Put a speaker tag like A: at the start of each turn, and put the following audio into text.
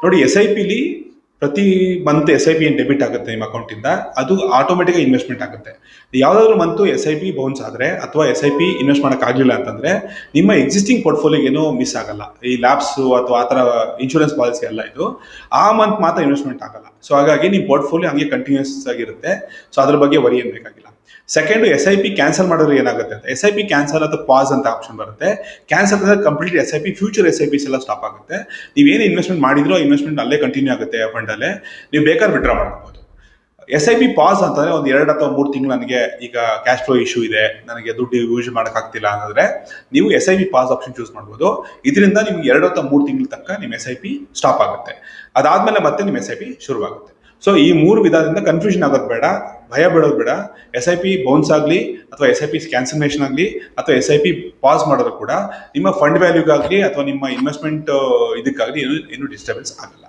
A: ನೋಡಿ, S I ಪಿಲಿ ಪ್ರತಿ ಮಂತ್ ಎಸ್ ಐ ಪಿ ಏನು ಡೆಬಿಟ್ ಆಗುತ್ತೆ ನಿಮ್ಮ ಅಕೌಂಟಿಂದ, ಅದು ಆಟೋಮೆಟಿಕ್ ಇನ್ವೆಸ್ಟ್ಮೆಂಟ್ ಆಗುತ್ತೆ. ಯಾವ್ದಾದ್ರು month S I P bounce ಆದರೆ ಅಥವಾ ಎಸ್ ಐ ಪಿ ಇನ್ವೆಸ್ಟ್ ಮಾಡೋಕ್ಕಾಗಲಿಲ್ಲ ಅಂತಂದ್ರೆ ನಿಮ್ಮ ಎಕ್ಸಿಸ್ಟಿಂಗ್ ಪೋರ್ಟ್ಫೋಲಿಯೋ ಏನೂ ಮಿಸ್ ಆಗಲ್ಲ. ಈ ಲ್ಯಾಬ್ಸು ಅಥವಾ ಆ ಥರ ಇನ್ಶೂರೆನ್ಸ್ ಪಾಲಿಸಿ ಅಲ್ಲ ಇದು. ಆ ಮಂತ್ ಮಾತ್ರ ಇನ್ವೆಸ್ಟ್ಮೆಂಟ್ ಆಗಲ್ಲ. ಸೊ ಹಾಗಾಗಿ ನಿಮ್ಮ ಪೋರ್ಟ್ಫೋಲಿಯೋ ಹಂಗೆ ಕಂಟಿನ್ಯೂಸ್ ಆಗಿರುತ್ತೆ. ಸೊ ಅದ್ರ ಬಗ್ಗೆ ವರಿ ಏನು ಬೇಕಾಗಿಲ್ಲ. Second, S I P cancel ಮಾಡಿದ್ರೆ ಏನಾಗುತ್ತೆ ಅಂತ. ಎಸ್ ಐ ಪಿ ಕ್ಯಾನ್ಸಲ್ ಅಥವಾ ಪಾಸ್ ಅಂತ ಆಪ್ಷನ್ ಬರುತ್ತೆ. ಕ್ಯಾನ್ಸಲ್ ಅಂದ್ರೆ complete S I P future S I Ps ಎಲ್ಲ ಸ್ಟಾಪ್ ಆಗುತ್ತೆ. ನೀವೇನು ಇನ್ವೆಸ್ಟ್ಮೆಂಟ್ ಮಾಡಿದ್ರೋ ಇನ್ವೆಸ್ಟ್ಮೆಂಟ್ ಅಲ್ಲೇ ಕಂಟಿನ್ಯೂ ಆಗುತ್ತೆ ಆ ಫಂಡಲ್ಲೇ. ನೀವು ಬೇಕಾದ್ರೆ ವಿಡ್ರಾ ಮಾಡ್ಕೋಬಹುದು. ಎಸ್ ಐ ಪಿ ಪಾಸ್ ಅಂತಂದ್ರೆ ಒಂದು 2 ಅಥವಾ 3 ತಿಂಗಳು ನನಗೆ ಈಗ ಕ್ಯಾಶ್ ಫ್ಲೋ ಇಶ್ಯೂ ಇದೆ, ನನಗೆ ದುಡ್ಡು ಯೂಸ್ ಮಾಡೋಕ್ಕಾಗ್ತಿಲ್ಲ ಅನ್ನೋದ್ರೆ ನೀವು S I P pause option choose ಮಾಡ್ಬೋದು. ಇದರಿಂದ ನಿಮ್ಗೆ 2 ಅಥವಾ 3 ತಿಂಗಳ ತನಕ ನಿಮ್ಮ ಎಸ್ ಐ ಪಿ ಸ್ಟಾಪ್ ಆಗುತ್ತೆ. ಅದಾದ್ಮೇಲೆ ಮತ್ತೆ ನಿಮ್ಮ ಎಸ್ ಐ ಪಿ ಶುರುವಾಗುತ್ತೆ. ಸೊ ಈ 3 ವಿಧದಿಂದ ಕನ್ಫ್ಯೂಷನ್ ಆಗೋದು ಬೇಡ, ಭಯ ಬೀಳೋದು ಬೇಡ. ಎಸ್ ಐ ಪಿ ಬೌನ್ಸ್ ಆಗಲಿ ಅಥವಾ ಎಸ್ ಐ ಪಿ ಕ್ಯಾನ್ಸಲೇಷನ್ ಆಗಲಿ ಅಥವಾ ಎಸ್ ಐ ಪಿ ಪಾಸ್ ಮಾಡೋದು ಕೂಡ ನಿಮ್ಮ ಫಂಡ್ ವ್ಯಾಲ್ಯೂಗಾಗಲಿ ಅಥವಾ ನಿಮ್ಮ ಇನ್ವೆಸ್ಟ್ಮೆಂಟ್ ಇದಕ್ಕಾಗಲಿ ಏನು ಡಿಸ್ಟರ್ಬೆನ್ಸ್ ಆಗಲ್ಲ.